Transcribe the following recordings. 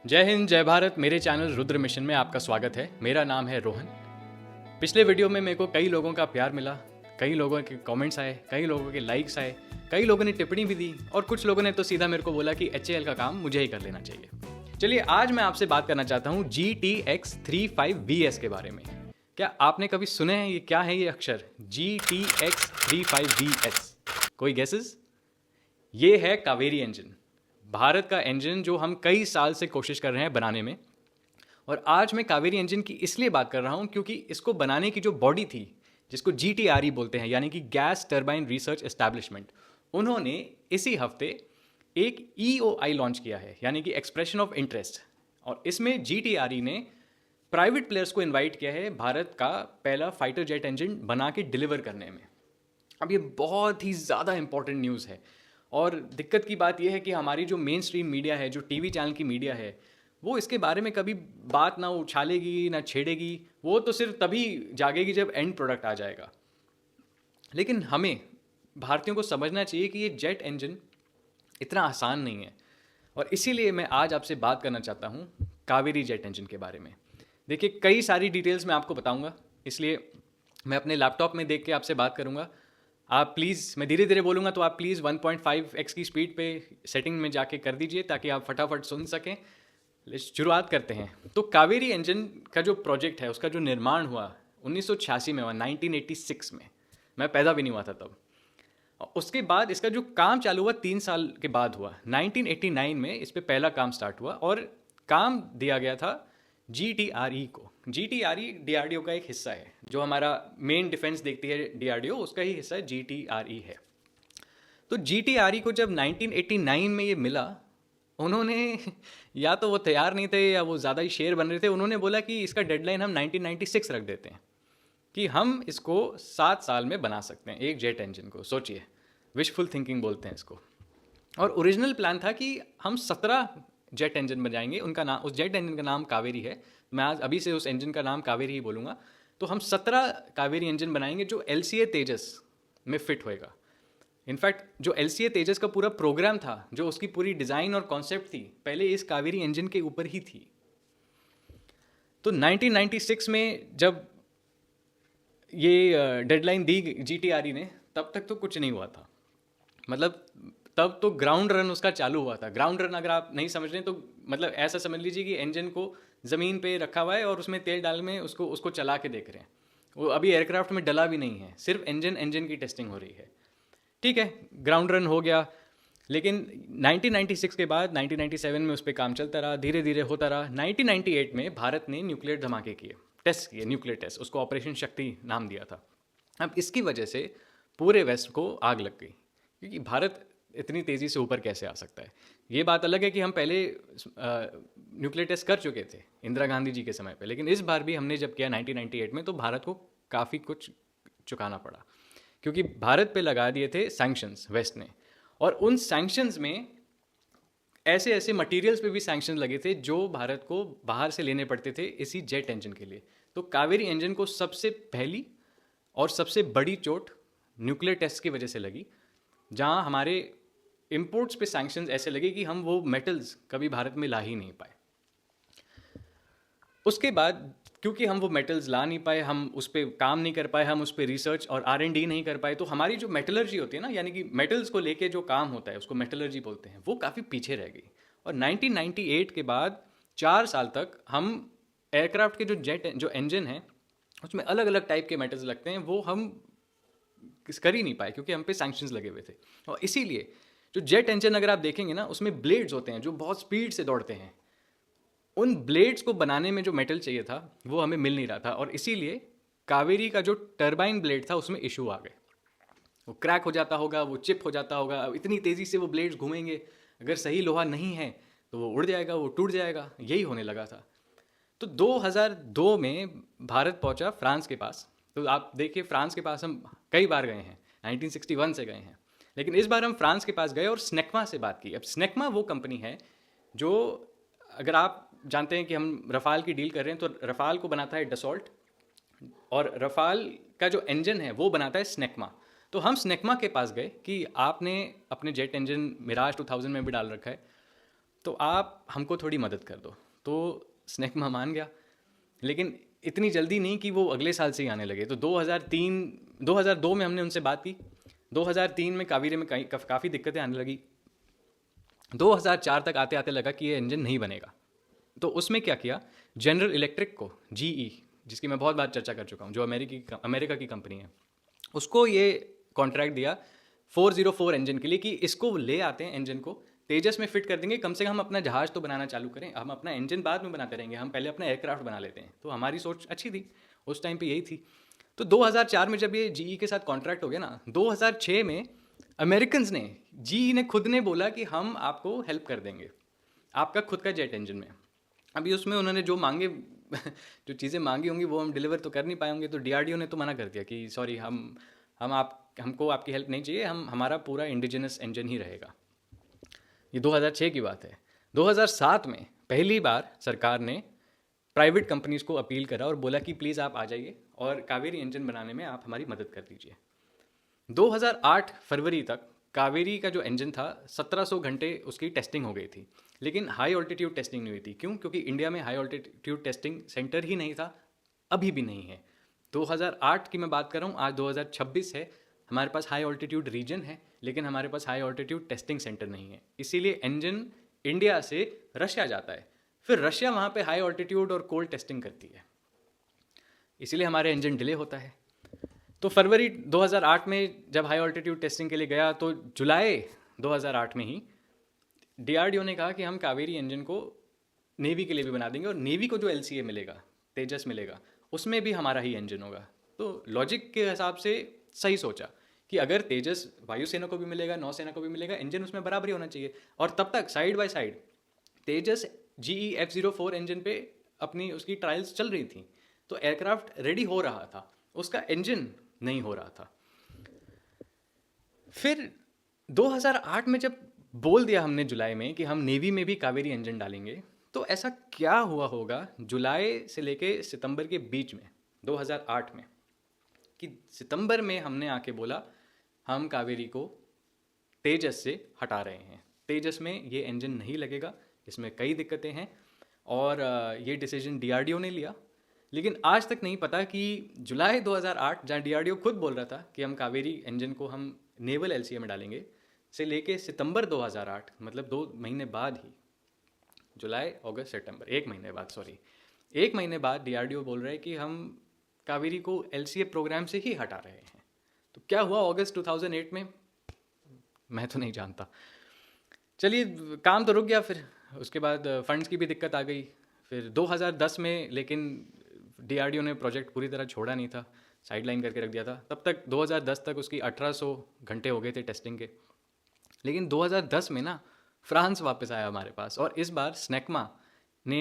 जय हिंद जय भारत। मेरे चैनल रुद्र मिशन में आपका स्वागत है। मेरा नाम है रोहन। पिछले वीडियो में मेरे को कई लोगों का प्यार मिला, कई लोगों के कमेंट्स आए, कई लोगों के लाइक्स आए, कई लोगों ने टिप्पणी भी दी और कुछ लोगों ने तो सीधा मेरे को बोला कि HAL का काम मुझे ही कर लेना चाहिए। चलिए आज मैं आपसे बात करना चाहता हूँ GTX 35VS के बारे में। क्या आपने कभी सुने हैं ये क्या है ये अक्षर GTX 35VS? कोई गेसेस? ये है कावेरी इंजन, भारत का इंजन जो हम कई साल से कोशिश कर रहे हैं बनाने में। और आज मैं कावेरी इंजन की इसलिए बात कर रहा हूं क्योंकि इसको बनाने की जो बॉडी थी, जिसको GTRE बोलते हैं, यानी कि गैस टर्बाइन रिसर्च एस्टैब्लिशमेंट, उन्होंने इसी हफ्ते एक EOI लॉन्च किया है, यानी कि एक्सप्रेशन ऑफ इंटरेस्ट। और इसमें GTRE ने प्राइवेट प्लेयर्स को इन्वाइट किया है भारत का पहला फाइटर जेट इंजन बना के डिलीवर करने में। अब ये बहुत ही ज़्यादा इंपॉर्टेंट न्यूज़ है। और दिक्कत की बात यह है कि हमारी जो मेन स्ट्रीम मीडिया है, जो टीवी चैनल की मीडिया है, वो इसके बारे में कभी बात ना उछालेगी ना छेड़ेगी। वो तो सिर्फ तभी जागेगी जब एंड प्रोडक्ट आ जाएगा। लेकिन हमें भारतीयों को समझना चाहिए कि ये जेट इंजन इतना आसान नहीं है। और इसीलिए मैं आज आपसे बात करना चाहता हूँ कावेरी जेट इंजन के बारे में। देखिए, कई सारी डिटेल्स मैं आपको बताऊँगा, इसलिए मैं अपने लैपटॉप में देख के आपसे बात करूँगा। आप प्लीज़, मैं धीरे धीरे बोलूँगा तो आप प्लीज़ 1.5x की स्पीड पे सेटिंग में जाके कर दीजिए ताकि आप फटाफट सुन सकें। शुरुआत करते हैं। तो कावेरी इंजन का जो प्रोजेक्ट है, उसका जो निर्माण हुआ 1986 में हुआ, 1986 में। मैं पैदा भी नहीं हुआ था तब। उसके बाद इसका जो काम चालू हुआ 3 साल के बाद हुआ। 1989 में इस पर पहला काम स्टार्ट हुआ और काम दिया गया था GTRE को। GTRE DRDO का एक हिस्सा है, जो हमारा मेन डिफेंस देखती है DRDO, उसका ही हिस्सा GTRE है। तो GTRE को जब 1989 में ये मिला, उन्होंने या तो वो तैयार नहीं थे या वो ज़्यादा ही शेर बन रहे थे। उन्होंने बोला कि इसका डेडलाइन हम 1996 रख देते हैं कि हम इसको 7 साल में बना सकते हैं एक जेट इंजन को। सोचिए, विशफुल थिंकिंग बोलते हैं इसको। और ओरिजिनल प्लान था कि हम 17 जेट इंजन बनाएंगे। उनका नाम, उस जेट इंजन का नाम कावेरी है। मैं आज अभी से उस इंजन का नाम कावेरी ही बोलूँगा। तो हम 17 कावेरी इंजन बनाएंगे जो LCA तेजस में फिट होएगा। इनफैक्ट जो LCA तेजस का पूरा प्रोग्राम था, जो उसकी पूरी डिज़ाइन और कॉन्सेप्ट थी, पहले इस कावेरी इंजन के ऊपर ही थी। तो 1996 में जब ये डेडलाइन दी GTRE ने, तब तक तो कुछ नहीं हुआ था। मतलब तब तो ग्राउंड रन उसका चालू हुआ था। ग्राउंड रन अगर आप नहीं समझ रहे तो मतलब ऐसा समझ लीजिए कि इंजन को ज़मीन पे रखा हुआ है और उसमें तेल डाल में उसको चला के देख रहे हैं। वो अभी एयरक्राफ्ट में डला भी नहीं है, सिर्फ इंजन की टेस्टिंग हो रही है। ठीक है, ग्राउंड रन हो गया। लेकिन 1996 के बाद 1997 में उस पर काम चलता रहा, धीरे धीरे होता रहा। 1998 में भारत ने न्यूक्लियर धमाके किए, टेस्ट किए, न्यूक्लियर टेस्ट। उसको ऑपरेशन शक्ति नाम दिया था। अब इसकी वजह से पूरे वेस्ट को आग लग गई, क्योंकि भारत इतनी तेज़ी से ऊपर कैसे आ सकता है। ये बात अलग है कि हम पहले न्यूक्लियर टेस्ट कर चुके थे इंदिरा गांधी जी के समय पे, लेकिन इस बार भी हमने जब किया 1998 में, तो भारत को काफ़ी कुछ चुकाना पड़ा, क्योंकि भारत पे लगा दिए थे सैंक्शंस वेस्ट ने। और उन सैंक्शंस में ऐसे ऐसे मटेरियल्स पे भी सैंक्शन लगे थे जो भारत को बाहर से लेने पड़ते थे इसी जेट इंजन के लिए। तो कावेरी इंजन को सबसे पहली और सबसे बड़ी चोट न्यूक्लियर टेस्ट की वजह से लगी, जहाँ हमारे इंपोर्ट्स पे सैंक्शंस ऐसे लगे कि हम वो मेटल्स कभी भारत में ला ही नहीं पाए। उसके बाद क्योंकि हम वो मेटल्स ला नहीं पाए, हम उस पर काम नहीं कर पाए, हम उस पर रिसर्च और R&D नहीं कर पाए, तो हमारी जो मेटलर्जी होती है ना, यानी कि मेटल्स को लेके जो काम होता है, उसको मेटलर्जी बोलते हैं, वो काफ़ी पीछे रह गई। और 1998 के बाद 4 साल तक हम एयरक्राफ्ट के जो इंजन है, उसमें अलग अलग टाइप के मेटल्स लगते हैं, वो हम कर ही नहीं पाए क्योंकि हम पे सैंक्शंस लगे हुए थे। और इसीलिए जो जेट इंजन अगर आप देखेंगे ना, उसमें ब्लेड्स होते हैं जो बहुत स्पीड से दौड़ते हैं। उन ब्लेड्स को बनाने में जो मेटल चाहिए था वो हमें मिल नहीं रहा था, और इसीलिए कावेरी का जो टर्बाइन ब्लेड था उसमें इशू आ गए। वो क्रैक हो जाता होगा, वो चिप हो जाता होगा। अब इतनी तेज़ी से वो ब्लेड्स घूमेंगे, अगर सही लोहा नहीं है तो वो उड़ जाएगा, वो टूट जाएगा। यही होने लगा था। तो 2002 में भारत पहुंचा फ्रांस के पास। तो आप देखिए, फ्रांस के पास हम कई बार गए हैं, 1961 से गए हैं, लेकिन इस बार हम फ्रांस के पास गए और स्नेकमा से बात की। अब स्नेकमा वो कंपनी है जो, अगर आप जानते हैं कि हम रफाल की डील कर रहे हैं, तो रफाल को बनाता है डसॉल्ट और रफाल का जो इंजन है वो बनाता है स्नेकमा। तो हम स्नेकमा के पास गए कि आपने अपने जेट इंजन मिराज 2000 में भी डाल रखा है, तो आप हमको थोड़ी मदद कर दो। तो स्नेकमा मान गया, लेकिन इतनी जल्दी नहीं कि वो अगले साल से ही आने लगे। तो 2002 में हमने उनसे बात की। 2003 में कावेरी में काफ़ी दिक्कतें आने लगी। 2004 तक आते आते लगा कि ये इंजन नहीं बनेगा। तो उसमें क्या किया, जनरल इलेक्ट्रिक को, जीई, जिसकी मैं बहुत बार चर्चा कर चुका हूँ, जो अमेरिका की कंपनी है, उसको ये कॉन्ट्रैक्ट दिया 404 इंजन के लिए कि इसको ले आते हैं, इंजन को तेजस में फिट कर देंगे, कम से कम हम अपना जहाज तो बनाना चालू करें, हम अपना इंजन बाद में बनाते रहेंगे, हम पहले अपना एयरक्राफ्ट बना लेते हैं। तो हमारी सोच अच्छी थी, उस टाइम पे यही थी। तो 2004 में जब ये जीई के साथ कॉन्ट्रैक्ट हो गया ना, 2006 में अमेरिकन्स ने, जीई ने खुद ने बोला कि हम आपको हेल्प कर देंगे आपका खुद का जेट इंजन में। अभी उसमें उन्होंने जो मांगे जो चीज़ें मांगी होंगी वो हम डिलीवर तो कर नहीं पाएंगे। तो डीआरडीओ ने तो मना कर दिया कि सॉरी, हमको आपकी हेल्प नहीं चाहिए, हमारा पूरा इंडिजिनस इंजन ही रहेगा। ये 2006 की बात है। 2007 में पहली बार सरकार ने प्राइवेट कंपनीज को अपील करा और बोला कि प्लीज़ आप आ जाइए और कावेरी इंजन बनाने में आप हमारी मदद कर दीजिए। 2008 फरवरी तक कावेरी का जो इंजन था 1700 घंटे उसकी टेस्टिंग हो गई थी, लेकिन हाई ऑल्टीट्यूड टेस्टिंग नहीं हुई थी। क्यों? क्योंकि इंडिया में हाई ऑल्टीट्यूड टेस्टिंग सेंटर ही नहीं था, अभी भी नहीं है। 2008 की मैं बात कर रहा हूँ, आज 2026 है, हमारे पास हाई ऑल्टीट्यूड रीजन है, लेकिन हमारे पास हाई ऑल्टीट्यूड टेस्टिंग सेंटर नहीं है। इसीलिए इंजन इंडिया से रशिया जाता है, फिर रशिया वहाँ पे हाई ऑल्टीट्यूड और कोल्ड टेस्टिंग करती है, इसीलिए हमारे इंजन डिले होता है। तो फरवरी 2008 में जब हाई ऑल्टीट्यूड टेस्टिंग के लिए गया, तो जुलाई 2008 में ही डीआरडीओ ने कहा कि हम कावेरी इंजन को नेवी के लिए भी बना देंगे और नेवी को जो एलसीए मिलेगा, तेजस मिलेगा, उसमें भी हमारा ही इंजन होगा। तो लॉजिक के हिसाब से सही सोचा कि अगर तेजस वायुसेना को भी मिलेगा, नौसेना को भी मिलेगा, इंजन उसमें बराबर ही होना चाहिए। और तब तक side by side Tejas GE F04 engine पे अपनी उसकी ट्रायल्स चल रही थी। तो एयरक्राफ्ट रेडी हो रहा था, उसका इंजन नहीं हो रहा था। फिर 2008 में जब बोल दिया हमने जुलाई में कि हम नेवी में भी कावेरी इंजन डालेंगे, तो ऐसा क्या हुआ होगा जुलाई से लेके सितंबर के बीच में 2008 में, कि सितंबर में हमने आके बोला हम कावेरी को तेजस से हटा रहे हैं, तेजस में ये इंजन नहीं लगेगा, इसमें कई दिक्कतें हैं। और ये डिसीजन डीआरडीओ ने लिया। लेकिन आज तक नहीं पता कि जुलाई 2008, जहाँ डीआरडीओ खुद बोल रहा था कि हम कावेरी इंजन को हम नेवल एलसीए में डालेंगे, से लेके सितंबर 2008, मतलब 2 महीने बाद ही, जुलाई अगस्त सितंबर, 1 महीने बाद, सॉरी 1 महीने बाद डीआरडीओ बोल रहे हैं कि हम कावेरी को एलसीए प्रोग्राम से ही हटा रहे हैं। तो क्या हुआ अगस्त 2008 में, मैं तो नहीं जानता। चलिए, काम तो रुक गया। फिर उसके बाद फंड्स की भी दिक्कत आ गई। फिर 2010 में, लेकिन डीआरडीओ ने प्रोजेक्ट पूरी तरह छोड़ा नहीं था, साइडलाइन करके रख दिया था। तब तक 2010 तक उसकी 1800 घंटे हो गए थे टेस्टिंग के। लेकिन 2010 में ना फ्रांस वापस आया हमारे पास, और इस बार स्नेकमा ने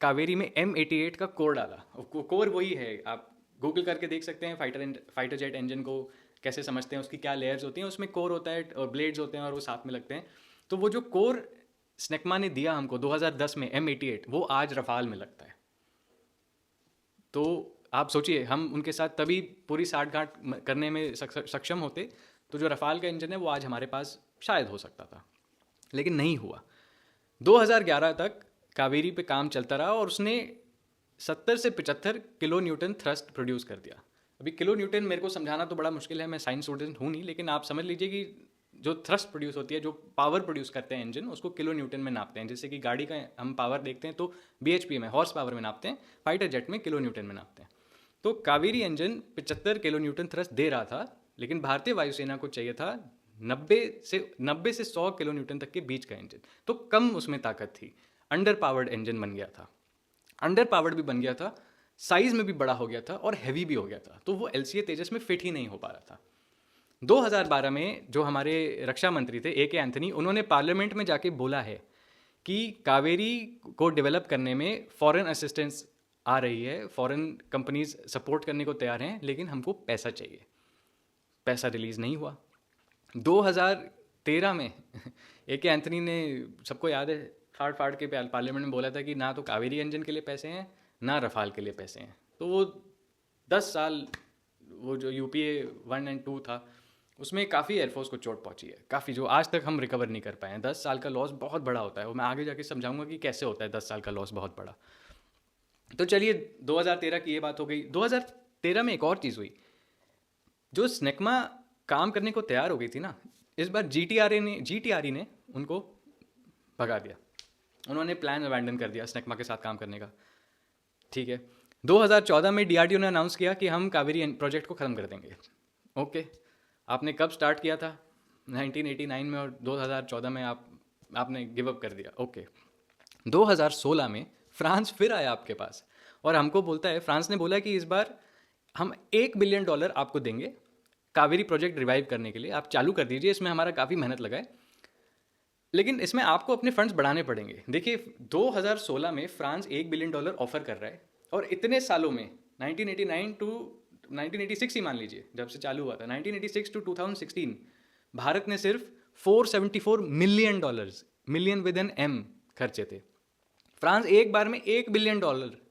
कावेरी में M88 का कोर डाला। कोर वही है, आप गूगल करके देख सकते हैं, फाइटर जेट इंजन को कैसे समझते हैं, उसकी क्या लेयर्स होती हैं, उसमें कोर होता है और ब्लेड्स होते हैं और वो साथ में लगते हैं। तो वो जो कोर स्नेकमा ने दिया हमको 2010 में M88, वो आज रफाल में लगता है। तो आप सोचिए, हम उनके साथ तभी पूरी साठगांठ करने में सक्षम होते, तो जो रफाल का इंजन है वो आज हमारे पास शायद हो सकता था, लेकिन नहीं हुआ। 2011 तक कावेरी पे काम चलता रहा और उसने 70 से 75 किलो न्यूटन थ्रस्ट प्रोड्यूस कर दिया। अभी किलो न्यूटन मेरे को समझाना तो बड़ा मुश्किल है, मैं साइंस स्टूडेंट हूँ नहीं, लेकिन आप समझ लीजिए कि जो थ्रस्ट प्रोड्यूस होती है, जो पावर प्रोड्यूस करते हैं इंजन, उसको किलो न्यूटन में नापते हैं। जैसे कि गाड़ी का हम पावर देखते हैं तो BHP में, हॉर्स पावर में नापते हैं, फाइटर जेट में किलो न्यूटन में नापते हैं। तो Kaveri engine 75 kilo newton thrust दे रहा था, लेकिन भारतीय वायुसेना को चाहिए था 90 से 100 किलो न्यूटन तक के बीच का इंजन। तो कम उसमें ताकत थी, अंडर पावर्ड इंजन बन गया था। अंडर पावर्ड भी बन गया था, साइज में भी बड़ा हो गया था और हैवी भी हो गया था। तो वो एलसीए तेजस में फिट ही नहीं हो पा रहा था। 2012 में जो हमारे रक्षा मंत्री थे AK एंथनी, उन्होंने पार्लियामेंट में जाके बोला है कि कावेरी को डेवलप करने में फॉरेन असिस्टेंस आ रही है, फॉरेन कंपनीज सपोर्ट करने को तैयार हैं, लेकिन हमको पैसा चाहिए। पैसा रिलीज़ नहीं हुआ। 2013 में AK एंथनी ने, सबको याद है, फाड़ फाड़ के पार्लियामेंट में बोला था कि ना तो कावेरी इंजन के लिए पैसे हैं, ना रफाल के लिए पैसे हैं। तो वो 10 साल वो जो UPA 1 और 2 था, उसमें काफ़ी एयरफोर्स को चोट पहुंची है, काफ़ी, जो आज तक हम रिकवर नहीं कर पाए हैं। 10 साल का लॉस बहुत बड़ा होता है, और मैं आगे जाके समझाऊंगा कि कैसे होता है 10 साल का लॉस बहुत बड़ा। तो चलिए 2013 की ये बात हो गई। 2013 में एक और चीज़ हुई। जो स्नेकमा काम करने को तैयार हो गई थी ना, इस बार जीटीआरई ने उनको भगा दिया। उन्होंने प्लान अबैंडन कर दिया स्नेकमा के साथ काम करने का। ठीक है, 2014 में डीआरडीओ ने अनाउंस किया कि हम कावेरी प्रोजेक्ट को ख़त्म कर देंगे। ओके, आपने कब स्टार्ट किया था? 1989 में, और 2014 में आपने गिव अप कर दिया। ओके, 2016 में फ्रांस फिर आया आपके पास और हमको बोलता है, फ्रांस ने बोला कि इस बार हम $1 बिलियन आपको देंगे कावेरी प्रोजेक्ट रिवाइव करने के लिए, आप चालू कर दीजिए, इसमें हमारा काफ़ी मेहनत लगा है, लेकिन इसमें आपको अपने फंड्स बढ़ाने पड़ेंगे। देखिए 2016 में फ्रांस $1 बिलियन ऑफर कर रहा है, और इतने सालों में 1989 टू 1986 ही मान लीजिए, जब से चालू हुआ था, 1986 टू 2016 भारत ने सिर्फ $474 million, million with an M, खर्चे थे। फ्रांस एक बार में $1 बिलियन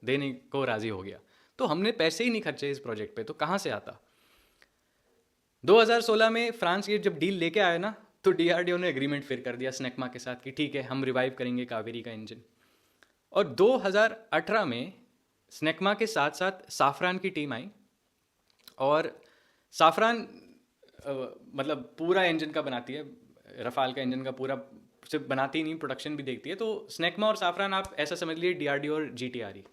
देने को राजी हो गया। तो हमने पैसे ही नहीं खर्चे इस प्रोजेक्ट पे, तो कहाँ से आता? 2016 में फ्रांस ये जब डील लेके आया ना, तो डीआरडीओ ने एग्रीमेंट फिर कर दिया स्नेकमा के साथ कि ठीक है, हम रिवाइव करेंगे कावेरी का इंजन। और 2018 में स्नेकमा के साथ साथ साफरान की टीम आई, और साफरान मतलब पूरा इंजन का बनाती है, रफाल का इंजन का पूरा सिर्फ बनाती ही नहीं, प्रोडक्शन भी देखती है। तो स्नेकमा और साफरान आप ऐसा समझ लीजिए डीआरडीओ और जीटीआरई।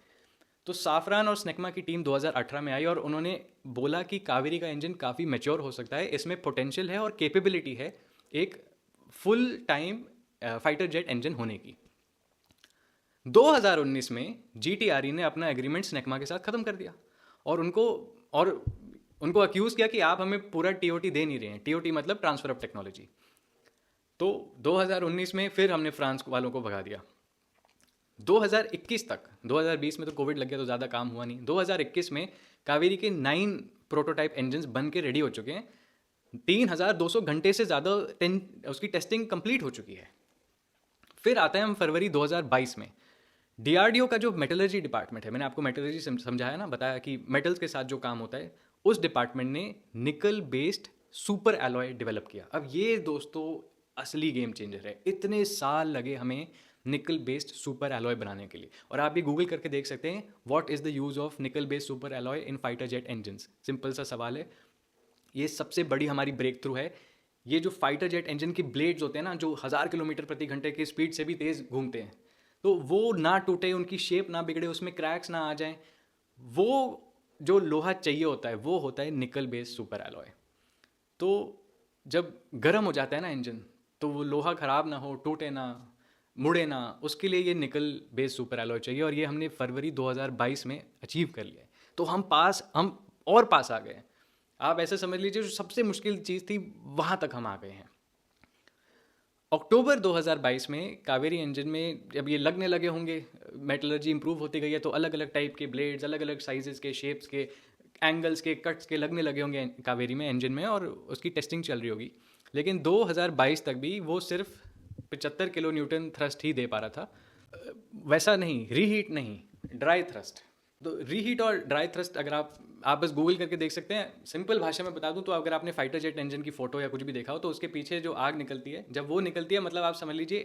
तो साफरान और स्नेकमा की टीम 2018 में आई, और उन्होंने बोला कि कावेरी का इंजन काफ़ी मैच्योर हो सकता है, इसमें पोटेंशियल है और कैपेबिलिटी है एक full time fighter jet engine होने की। 2019 में जीटीआरई ने अपना एग्रीमेंट स्नेकमा के साथ ख़त्म कर दिया, और उनको अक्यूज़ किया कि आप हमें पूरा टीओटी दे नहीं रहे हैं। टीओटी मतलब ट्रांसफ़र ऑफ टेक्नोलॉजी। तो 2019 में फिर हमने फ्रांस वालों को भगा दिया। 2021 तक, 2020 में तो कोविड लग गया तो ज़्यादा काम हुआ नहीं, 2021 में कावेरी के 9 प्रोटोटाइप इंजन्स बन के रेडी हो चुके हैं। 3200 घंटे से ज़्यादा उसकी टेस्टिंग कंप्लीट हो चुकी है। फिर आता है हम फरवरी 2022 में, डीआरडीओ का जो मेटलर्जी डिपार्टमेंट है, मैंने आपको मेटलर्जी समझाया ना, बताया कि मेटल्स के साथ जो काम होता है, उस डिपार्टमेंट ने निकल बेस्ड सुपर एलॉय डेवलप किया। अब ये दोस्तों असली गेम चेंजर है। इतने साल लगे हमें निकल बेस्ड सुपर एलॉय बनाने के लिए, और आप ये गूगल करके देख सकते हैं, what is the use of निकल बेस्ड सुपर एलॉय इन फाइटर जेट इंजन्स। सिंपल सा सवाल है, ये सबसे बड़ी हमारी ब्रेक थ्रू है। ये जो फाइटर जेट इंजन की ब्लेड्स होते हैं ना, जो 1000 किलोमीटर प्रति घंटे की स्पीड से भी तेज़ घूमते हैं, तो वो ना टूटे, उनकी शेप ना बिगड़े, उसमें क्रैक्स ना आ जाएं, वो जो लोहा चाहिए होता है वो होता है निकल बेस्ड सुपर एलॉय। तो जब गर्म हो जाता है ना इंजन, तो वो लोहा ख़राब ना हो, टूटे ना, मुड़े ना, उसके लिए ये निकल बेस्ड सुपर एलॉय चाहिए, और ये हमने फरवरी 2022 में अचीव कर लिया है। तो हम पास आ गए हैं। आप ऐसे समझ लीजिए, जो सबसे मुश्किल चीज़ थी वहाँ तक हम आ गए हैं। अक्टूबर 2022 में कावेरी इंजन में जब ये लगने लगे होंगे, मेटलर्जी इंप्रूव होती गई है, तो अलग अलग टाइप के ब्लेड्स, अलग अलग साइजेस के, शेप्स के, एंगल्स के, कट्स के लगने लगे होंगे कावेरी में इंजन में, और उसकी टेस्टिंग चल रही होगी। लेकिन 2022 तक भी वो सिर्फ 75 किलो न्यूटन थ्रस्ट ही दे पा रहा था। वैसा नहीं, रीहीट नहीं, ड्राई थ्रस्ट। तो रीहीट और ड्राई थ्रस्ट अगर आप बस गूगल करके देख सकते हैं। सिंपल भाषा में बता दूं तो अगर आपने फाइटर जेट इंजन की फोटो या कुछ भी देखा हो, तो उसके पीछे जो आग निकलती है, जब वो निकलती है, मतलब आप समझ लीजिए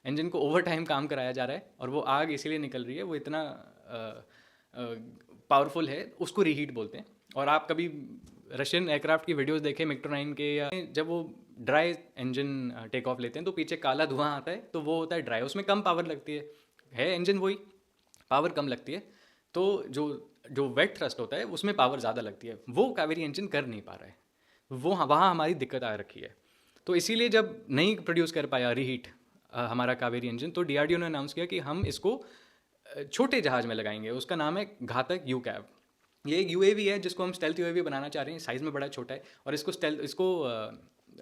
इंजन को ओवर टाइम काम कराया जा रहा है, और वो आग इसीलिए निकल रही है, वो इतना पावरफुल है, उसको रीहीट बोलते हैं। और आप कभी रशियन एयरक्राफ्ट की वीडियोस देखें मिग-29 के, या जब वो ड्राई इंजन टेक ऑफ लेते हैं तो पीछे काला धुआं आता है, तो वो होता है ड्राई, उसमें कम पावर लगती है इंजन वही, पावर कम लगती है। तो जो वेट थ्रस्ट होता है उसमें पावर ज़्यादा लगती है, वो कावेरी इंजन कर नहीं पा रहा है, वो वहाँ हमारी दिक्कत आ रखी है। तो इसीलिए जब नहीं प्रोड्यूस कर पाया रीहीट हमारा कावेरी इंजन, तो डीआरडीओ ने अनाउंस किया कि हम इसको छोटे जहाज़ में लगाएंगे। उसका नाम है घातक यूकैव। ये एक यूएवी है जिसको हम स्टेल्थ यूएवी बनाना चाह रहे हैं, साइज़ में बड़ा छोटा है, और इसको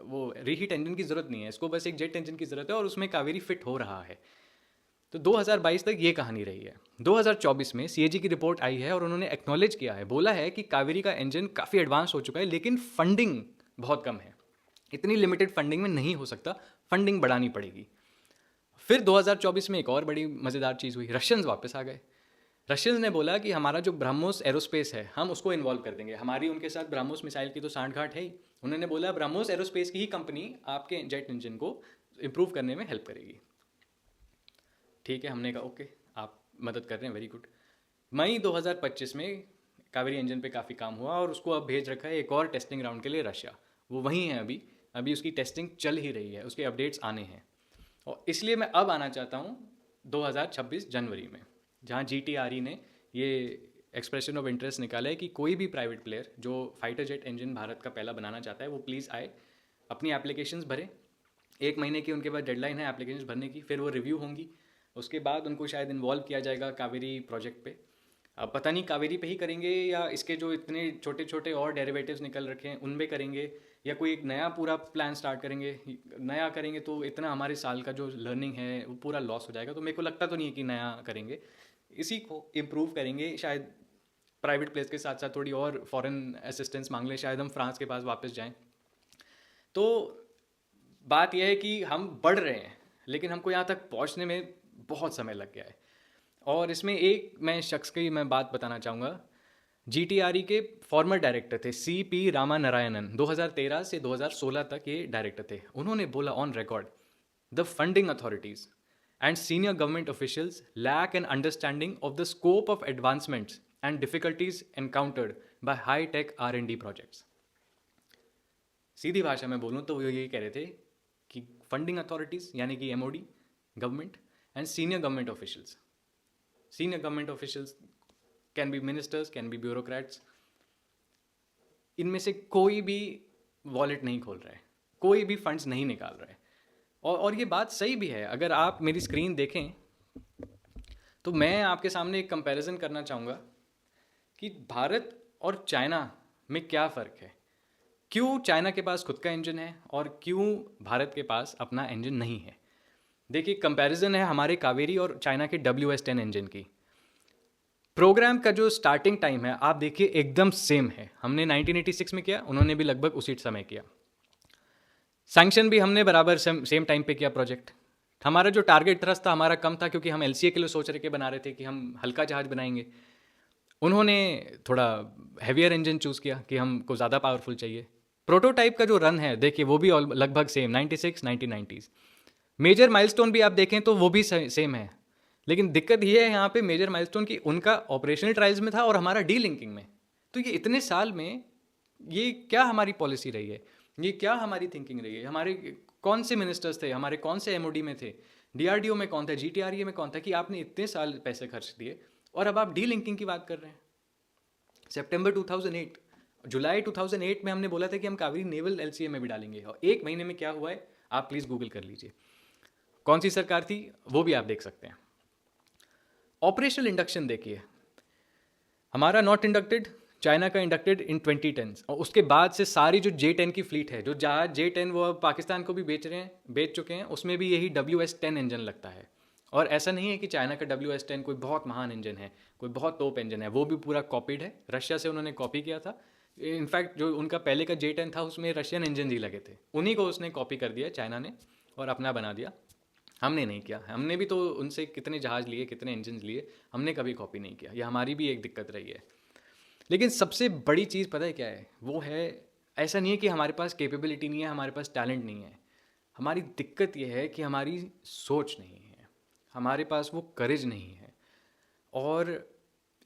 वो रीहीट इंजन की ज़रूरत नहीं है, इसको बस एक जेट इंजन की ज़रूरत है, और उसमें कावेरी फिट हो रहा है। तो 2022 तक ये कहानी रही है। 2024 में सीएजी की रिपोर्ट आई है, और उन्होंने एक्नॉलेज किया है, बोला है कि कावेरी का इंजन काफ़ी एडवांस हो चुका है, लेकिन फंडिंग बहुत कम है, इतनी लिमिटेड फंडिंग में नहीं हो सकता, फंडिंग बढ़ानी पड़ेगी। फिर 2024 में एक और बड़ी मज़ेदार चीज़ हुई, रशियंस वापस आ गए। रशियंस ने बोला कि हमारा जो ब्रह्मोस एरोस्पेस है, हम उसको इन्वॉल्व कर देंगे। हमारी उनके साथ ब्रह्मोस मिसाइल की तो सांठगांठ है ही, उन्होंने बोला ब्रह्मोस एरोस्पेस की ही कंपनी आपके जेट इंजन को इम्प्रूव करने में हेल्प करेगी। ठीक है, हमने कहा ओके, आप मदद कर रहे हैं, वेरी गुड। मई 2025 में कावेरी इंजन पे काफ़ी काम हुआ और उसको अब भेज रखा है एक और टेस्टिंग राउंड के लिए रशिया। वो वहीं है अभी, अभी उसकी टेस्टिंग चल ही रही है, उसके अपडेट्स आने हैं। और इसलिए मैं अब आना चाहता हूँ 2026 जनवरी में, जहाँ GTRE ने ये एक्सप्रेशन ऑफ इंटरेस्ट निकाला है कि कोई भी प्राइवेट प्लेयर जो फाइटर जेट इंजन भारत का पहला बनाना चाहता है वो प्लीज़ आए, अपनी एप्लीकेशंस भरे। 1 महीने की उनके पास डेडलाइन है एप्लीकेशंस भरने की, फिर वो रिव्यू होंगी, उसके बाद उनको शायद इन्वॉल्व किया जाएगा कावेरी प्रोजेक्ट पे। अब पता नहीं कावेरी पे ही करेंगे या इसके जो इतने छोटे छोटे और डेरिवेटिव्स निकल रखे हैं उनमें करेंगे, या कोई एक नया पूरा प्लान स्टार्ट करेंगे। नया करेंगे तो इतना हमारे साल का जो लर्निंग है वो पूरा लॉस हो जाएगा, तो मेरे को लगता तो नहीं है कि नया करेंगे, इसी को इम्प्रूव करेंगे। शायद प्राइवेट प्लेस के साथ साथ थोड़ी और फॉरेन असिस्टेंस मांग लें, शायद हम फ्रांस के पास वापस जाएं। तो बात यह है कि हम बढ़ रहे हैं, लेकिन हमको यहाँ तक पहुँचने में बहुत समय लग गया है। और इसमें एक मैं शख्स की मैं बात बताना चाहूँगा। GTRE के फॉर्मर डायरेक्टर थे CP रामानारायणन, 2013 से 2016 तक ये डायरेक्टर थे। उन्होंने बोला on record, the funding authorities and senior government officials lack an understanding of the scope of advancements and difficulties encountered by high tech R&D projects. सीधी भाषा में बोलूँ तो वो ये कह रहे थे कि फंडिंग अथॉरिटीज़ यानी कि MOD government and senior government officials can be ministers, can be bureaucrats, इनमें से कोई भी वॉलेट नहीं खोल रहा है, कोई भी फंड्स नहीं निकाल रहा है। और ये बात सही भी है। अगर आप मेरी स्क्रीन देखें तो मैं आपके सामने एक कंपैरिजन करना चाहूँगा कि भारत और चाइना में क्या फ़र्क है, क्यों चाइना के पास खुद का इंजन है और क्यों भारत के पास अपना इंजन नहीं है। देखिए, कंपैरिजन है हमारे कावेरी और चाइना के WS-10 इंजन की। प्रोग्राम का जो स्टार्टिंग टाइम है आप देखिए एकदम सेम है। हमने 1986 में किया, उन्होंने भी लगभग उसी समय किया। सैंक्शन भी हमने बराबर सेम टाइम पे किया प्रोजेक्ट। हमारा जो टारगेट थ्रस्ट था हमारा कम था, क्योंकि हम LCA के लिए सोच रहे के बना रहे थे कि हम हल्का जहाज बनाएंगे। उन्होंने थोड़ा हैवियर इंजन चूज़ किया कि हमको ज़्यादा पावरफुल चाहिए। प्रोटोटाइप का जो रन है देखिए वो भी लगभग सेम 96 1990s। मेजर माइलस्टोन भी आप देखें तो वो भी सेम है, लेकिन दिक्कत ये है यहाँ पे मेजर माइलस्टोन की उनका ऑपरेशनल ट्रायल्स में था और हमारा डी लिंकिंग में। तो ये इतने साल में ये क्या हमारी पॉलिसी रही है, ये क्या हमारी थिंकिंग रही है, हमारे कौन से मिनिस्टर्स थे, हमारे कौन से MOD में थे, DRDO में कौन था, GTRE में कौन था, कि आपने इतने साल पैसे खर्च दिए और अब आप डी लिंकिंग की बात कर रहे हैं। सितंबर 2008, जुलाई 2008 में हमने बोला था कि हम कावेरी नेवल LCA में भी डालेंगे, और 1 महीने में क्या हुआ है आप प्लीज़ गूगल कर लीजिए। कौन सी सरकार थी वो भी आप देख सकते हैं। ऑपरेशनल इंडक्शन देखिए, हमारा नॉट इंडक्टेड, चाइना का इंडक्टेड इन 2010, और उसके बाद से सारी जो J-10 की फ्लीट है, जो जहाज J-10 वो पाकिस्तान को भी बेच चुके हैं, उसमें भी यही WS-10 इंजन लगता है। और ऐसा नहीं है कि चाइना का WS-10 कोई बहुत महान इंजन है, कोई बहुत टॉप इंजन है, वो भी पूरा कॉपीड है, रशिया से उन्होंने कॉपी किया था। इनफैक्ट जो उनका पहले का J-10 था उसमें रशियन इंजन ही लगे थे, उन्हीं को उसने कॉपी कर दिया चाइना ने और अपना बना दिया। हमने नहीं किया, हमने भी तो उनसे कितने जहाज़ लिए, कितने इंजन लिए, हमने कभी कॉपी नहीं किया। यह हमारी भी एक दिक्कत रही है। लेकिन सबसे बड़ी चीज़ पता है क्या है, वो है ऐसा नहीं है कि हमारे पास कैपेबिलिटी नहीं है, हमारे पास टैलेंट नहीं है। हमारी दिक्कत यह है कि हमारी सोच नहीं है, हमारे पास वो करेज नहीं है। और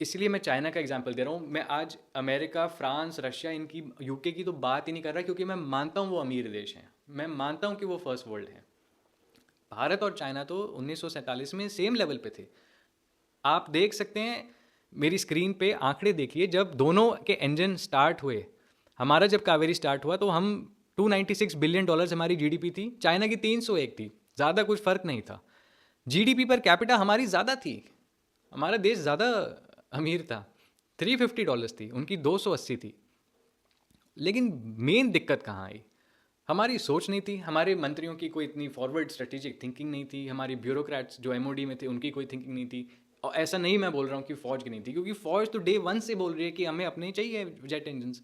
इसलिए मैं चाइना का एग्जांपल दे रहा हूँ। मैं आज अमेरिका, फ्रांस, रशिया, इनकी UK की तो बात ही नहीं कर रहा, क्योंकि मैं मानता हूँ वो अमीर देश हैं, मैं मानता हूँ कि वो फर्स्ट वर्ल्ड है। भारत और चाइना तो 1947 में सेम लेवल पे थे। आप देख सकते हैं मेरी स्क्रीन पे आंकड़े देखिए, जब दोनों के इंजन स्टार्ट हुए, हमारा जब कावेरी स्टार्ट हुआ तो हम $296 बिलियन हमारी GDP थी, चाइना की 301 थी, ज़्यादा कुछ फ़र्क नहीं था। GDP पर कैपिटा हमारी ज़्यादा थी, हमारा देश ज़्यादा अमीर था, $350 थी, उनकी 280 थी। लेकिन मेन दिक्कत कहाँ आई, हमारी सोच नहीं थी, हमारे मंत्रियों की कोई इतनी फॉरवर्ड स्ट्रेटेजिक थिंकिंग नहीं थी, हमारी ब्यूरोक्रेट्स जो MOD में थे उनकी कोई थिंकिंग नहीं थी। और ऐसा नहीं मैं बोल रहा हूँ कि फ़ौज की नहीं थी, क्योंकि फ़ौज तो Day 1 से बोल रही है कि हमें अपने चाहिए जेट इंजन्स।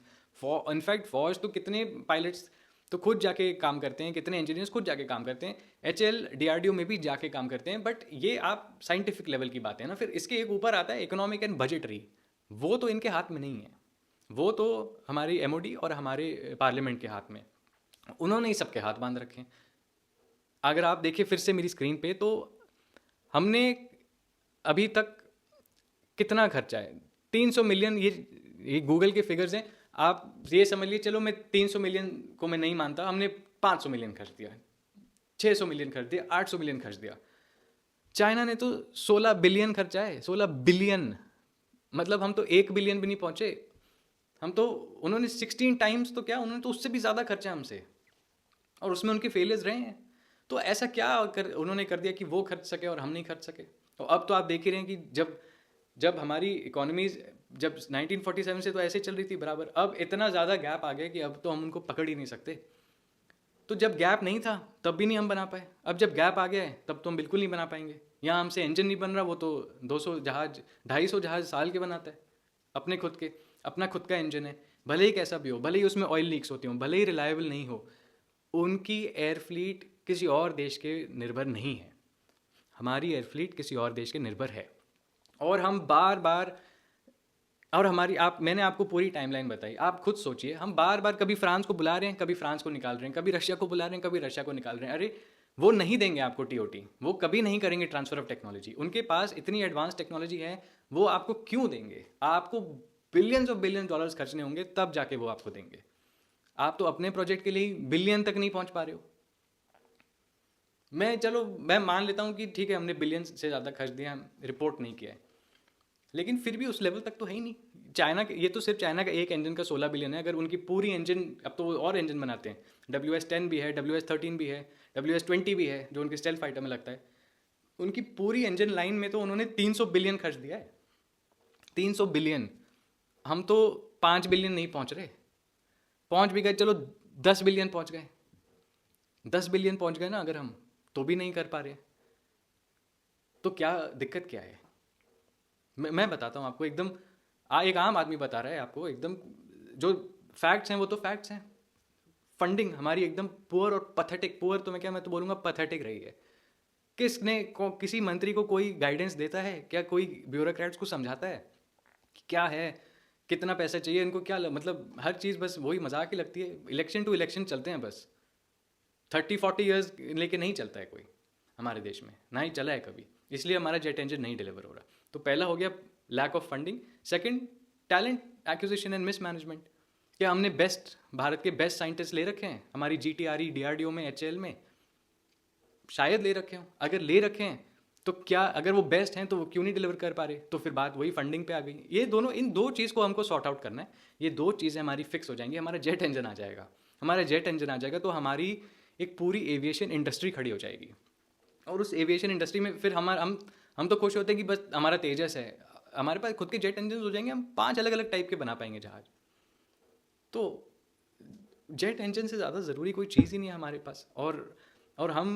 इनफैक्ट फ़ौज तो कितने पायलट्स तो खुद जाके काम करते हैं, कितने इंजीनियर्स खुद जाके काम करते हैं, HL DRDO में भी जाके काम करते हैं। बट ये आप साइंटिफिक लेवल की बात है ना। फिर इसके एक ऊपर आता है इकोनॉमिक एंड बजटरी, वो तो इनके हाथ में नहीं है। वो तो हमारी एमओडी और हमारे पार्लियामेंट के हाथ में, उन्होंने ही सबके हाथ बांध रखे हैं। अगर आप देखिए फिर से मेरी स्क्रीन पे, तो हमने अभी तक कितना खर्चा है, 300 मिलियन, ये गूगल के फिगर्स हैं, आप ये समझ लीजिए, चलो मैं 300 मिलियन को मैं नहीं मानता, हमने 500 मिलियन खर्च दिया, 600 मिलियन खर्च दिया, 800 मिलियन खर्च दिया। चाइना ने तो 16 बिलियन खर्चा है, 16 बिलियन, मतलब हम तो 1 बिलियन भी नहीं पहुंचे। हम तो, उन्होंने 16 टाइम्स, तो क्या उन्होंने तो उससे भी ज़्यादा खर्चा हमसे, और उसमें उनके फेलियर्स रहे हैं। तो ऐसा क्या उन्होंने कर दिया कि वो खर्च सके और हम नहीं खर्च सके। तो अब तो आप देख ही रहे हैं कि जब जब हमारी इकोनॉमीज, जब 1947 से तो ऐसे चल रही थी बराबर, अब इतना ज़्यादा गैप आ गया कि अब तो हम उनको पकड़ ही नहीं सकते। तो जब गैप नहीं था तब भी नहीं हम बना पाए, अब जब गैप आ गया है तब तो हम बिल्कुल नहीं बना पाएंगे। यहाँ हमसे इंजन नहीं बन रहा, वो तो 200 जहाज, 250 जहाज साल के बनाता है, अपने खुद के, अपना खुद का इंजन है, भले ही कैसा भी हो, भले ही उसमें ऑयल लीक्स होती हों, भले ही रिलायबल नहीं हो, उनकी एयर फ्लीट किसी और देश के निर्भर नहीं है, हमारी एयर फ्लीट किसी और देश के निर्भर है। और हम बार बार, और हमारी, मैंने आपको पूरी टाइमलाइन बताई, आप खुद सोचिए, हम बार बार कभी फ्रांस को बुला रहे हैं, कभी फ्रांस को निकाल रहे हैं, कभी रशिया को बुला रहे हैं, कभी रशिया को निकाल रहे हैं। अरे वो नहीं देंगे आपको टीओटी, वो कभी नहीं करेंगे ट्रांसफर ऑफ टेक्नोलॉजी, उनके पास इतनी एडवांस टेक्नोलॉजी है, वो आपको क्यों देंगे? आपको बिलियंस ऑफ बिलियन डॉलर्स खर्चने होंगे तब जाके वो आपको देंगे। आप तो अपने प्रोजेक्ट के लिए बिलियन तक नहीं पहुंच पा रहे हो। मैं मान लेता हूँ कि ठीक है, हमने बिलियन से ज़्यादा खर्च दिया, रिपोर्ट नहीं किया है, लेकिन फिर भी उस लेवल तक तो है ही नहीं। चाइना, ये तो सिर्फ चाइना का एक इंजन का 16 बिलियन है, अगर उनकी पूरी इंजन, अब तो वो और इंजन बनाते हैं, WS-10 भी है, WS-13 भी है, WS-20 भी है, जो उनके स्टेल्थ फाइटर में लगता है, उनकी पूरी इंजन लाइन में तो उन्होंने 300 बिलियन खर्च दिया है, 300 बिलियन। हम तो 5 बिलियन नहीं पहुंच रहे, पहुंच भी गए, चलो 10 बिलियन पहुंच गए, 10 बिलियन पहुंच गए ना अगर हम, तो भी नहीं कर पा रहे। तो क्या दिक्कत क्या है? मैं बताता हूँ आपको, एकदम एक आम आदमी बता रहा है आपको, एकदम जो फैक्ट्स हैं वो तो फैक्ट्स हैं। फंडिंग हमारी एकदम पुअर और पथेटिक, पुअर तो मैं तो बोलूँगा पथेटिक रही है। किसी मंत्री को कोई गाइडेंस देता है क्या? कोई ब्यूरोक्रेट्स को समझाता है कि क्या है, कितना पैसा चाहिए इनको, क्या मतलब हर चीज़ बस वही मजाक ही लगती है। इलेक्शन टू इलेक्शन चलते हैं बस, 30-40 ईयर्स लेके नहीं चलता है कोई हमारे देश में, ना ही चला है कभी, इसलिए हमारा जेट इंजन नहीं डिलीवर हो रहा। तो पहला हो गया lack of funding. Second, talent acquisition and mismanagement. क्या हमने भारत के बेस्ट साइंटिस्ट ले रखे हैं हमारी GTRE, DRDO में, HAL में? शायद ले रखे हों, अगर ले रखे हैं तो क्या, अगर वो बेस्ट हैं तो वो क्यों नहीं डिलीवर कर पा रहे? तो फिर बात वही फंडिंग पे आ गई। ये दोनों, इन दो चीज़ को हमको सॉर्ट आउट करना है, ये दो चीज़ें हमारी फिक्स हो जाएंगी, हमारा जेट इंजन आ जाएगा। हमारा जेट इंजन आ जाएगा तो हमारी एक पूरी एविएशन इंडस्ट्री खड़ी हो जाएगी। और उस एविएशन इंडस्ट्री में फिर हम तो खुश होते हैं कि बस हमारा तेजस है, हमारे पास खुद के जेट इंजन हो जाएंगे, हम 5 अलग अलग टाइप के बना पाएंगे जहाज। तो जेट इंजन से ज़्यादा ज़रूरी कोई चीज़ ही नहीं है हमारे पास। और हम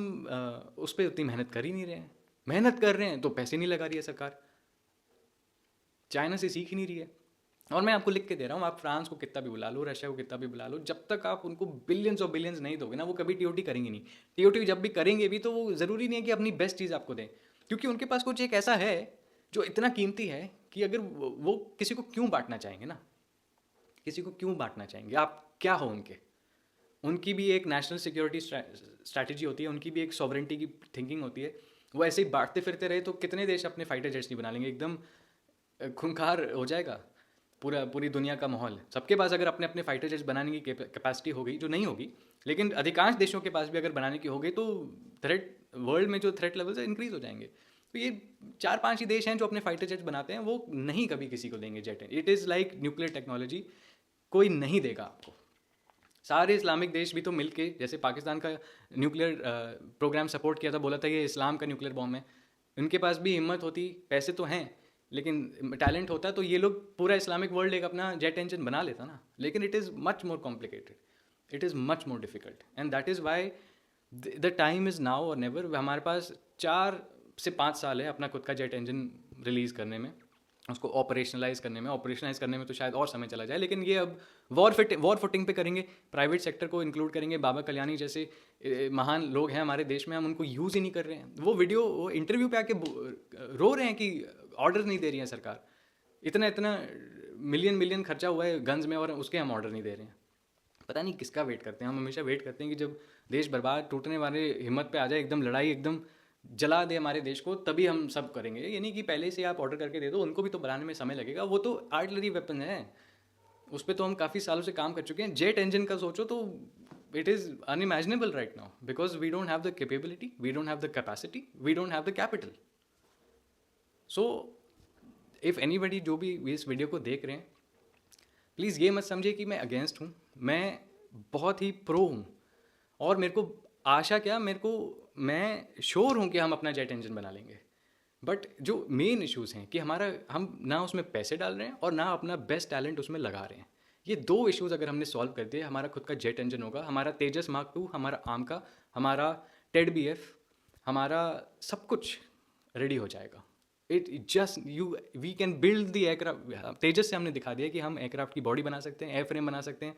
उस पर उतनी मेहनत कर ही नहीं रहे हैं। मेहनत कर रहे हैं तो पैसे नहीं लगा रही है सरकार, चाइना से सीख ही नहीं रही है। और मैं आपको लिख के दे रहा हूँ, आप फ्रांस को कितना भी बुला लो, रशिया को कितना भी बुला लो, जब तक आप उनको बिलियंस और बिलियंस नहीं दोगे ना, वो कभी टीओटी करेंगे नहीं। टीओटी जब भी करेंगे भी तो वो ज़रूरी नहीं है कि अपनी बेस्ट चीज़ आपको दें, क्योंकि उनके पास कुछ एक ऐसा है जो इतना कीमती है कि अगर वो किसी को क्यों बांटना चाहेंगे ना, किसी को क्यों बांटना चाहेंगे? आप क्या हो उनके? उनकी भी एक नेशनल सिक्योरिटी स्ट्रैटेजी होती है, उनकी भी एक सॉवरेंटी की थिंकिंग होती है। वो ऐसे ही बांटते फिरते रहे तो कितने देश अपने फाइटर जेट्स नहीं बना लेंगे? एकदम खूंखार हो जाएगा पूरी दुनिया का माहौल। सबके पास अगर अपने अपने फाइटर जेट्स बनाने की कैपेसिटी हो गई, जो नहीं होगी, लेकिन अधिकांश देशों के पास भी अगर बनाने की हो गई, तो वर्ल्ड में जो थ्रेट लेवल्स है इंक्रीज हो जाएंगे। तो ये 4-5 ही देश हैं जो अपने फाइटर जेट्स बनाते हैं, वो नहीं कभी किसी को देंगे jet. It is like nuclear technology, कोई नहीं देगा आपको। सारे इस्लामिक देश भी तो मिलके, जैसे पाकिस्तान का न्यूक्लियर प्रोग्राम सपोर्ट किया था, बोला था ये इस्लाम का न्यूक्लियर बॉम्ब है, उनके पास भी हिम्मत होती, पैसे तो हैं, लेकिन टैलेंट होता, तो ये लोग पूरा इस्लामिक वर्ल्ड एक अपना जेट इंजन बना लेता ना। लेकिन it is much more complicated, it is much more difficult, and that is why the time is now और नेवर। हमारे पास 4 से 5 साल है अपना खुद का जेट इंजन रिलीज़ करने में, उसको ऑपरेशनलाइज करने में तो शायद और समय चला जाए। लेकिन ये अब वॉर फुटिंग पे करेंगे, प्राइवेट सेक्टर को इंक्लूड करेंगे। बाबा कल्याणी जैसे महान लोग हैं हमारे देश में, हम उनको यूज़ ही नहीं कर रहे हैं। वो इंटरव्यू पे आके रो रहे हैं कि ऑर्डर नहीं दे रही है सरकार, इतना मिलियन मिलियन खर्चा हुआ है गन्स में और उसके हम ऑर्डर नहीं दे रहे हैं। पता नहीं किसका वेट करते हैं हम। हमेशा वेट करते हैं कि जब देश बर्बाद टूटने वाले हिम्मत पे आ जाए, एकदम लड़ाई एकदम जला दे हमारे देश को, तभी हम सब करेंगे। ये नहीं कि पहले से आप ऑर्डर करके दे दो, उनको भी तो बनाने में समय लगेगा। वो तो आर्टिलरी वेपन है, उस पर तो हम काफ़ी सालों से काम कर चुके हैं। जेट इंजन का सोचो तो it is unimaginable right now, because we don't have the capability, we don't have the capacity, we don't have the capital. So if anybody जो भी इस वीडियो को देख रहे हैं, प्लीज़ ये मत समझिए कि मैं अगेंस्ट हूँ। मैं बहुत ही प्रो हूँ और मेरे को आशा क्या, मैं श्योर हूँ कि हम अपना जेट इंजन बना लेंगे। बट जो मेन इश्यूज़ हैं कि हम ना उसमें पैसे डाल रहे हैं और ना अपना बेस्ट टैलेंट उसमें लगा रहे हैं। ये दो इश्यूज़ अगर हमने सॉल्व कर दिए, हमारा खुद का जेट इंजन होगा, हमारा तेजस मार्क 2, हमारा आर्म का, हमारा टेड BF, हमारा सब कुछ रेडी हो जाएगा। It just we can build the aircraft. Tejas से हमने दिखा दिया कि हम एयरक्राफ्ट की बॉडी बना सकते हैं, एयर फ्रेम बना सकते हैं,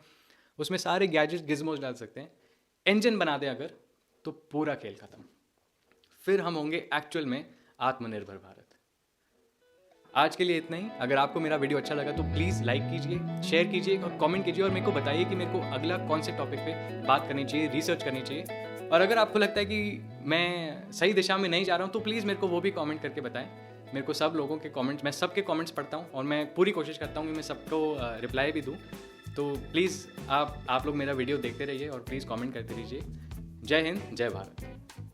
उसमें सारे गैजेट्स गिज़मोज डाल सकते हैं। इंजन बना दें अगर, तो पूरा खेल खत्म। फिर हम होंगे एक्चुअल में आत्मनिर्भर भारत। आज के लिए इतना ही। अगर आपको मेरा वीडियो अच्छा लगा तो प्लीज़ लाइक कीजिए, शेयर कीजिए और कमेंट कीजिए और मेरे को बताइए कि मेरे को अगला कौन से टॉपिक पे बात करनी चाहिए, रिसर्च करनी चाहिए। और अगर आपको लगता है कि मैं सही दिशा में नहीं जा रहा हूँ तो प्लीज़ मेरे को वो भी कमेंट करके बताएं। मेरे को सब लोगों के कमेंट्स, मैं सबके कमेंट्स पढ़ता हूँ और मैं पूरी कोशिश करता हूँ कि मैं सबको रिप्लाई भी दूँ। तो प्लीज़ आप लोग मेरा वीडियो देखते रहिए और प्लीज़ कमेंट करते रहिए। जय हिंद, जय भारत।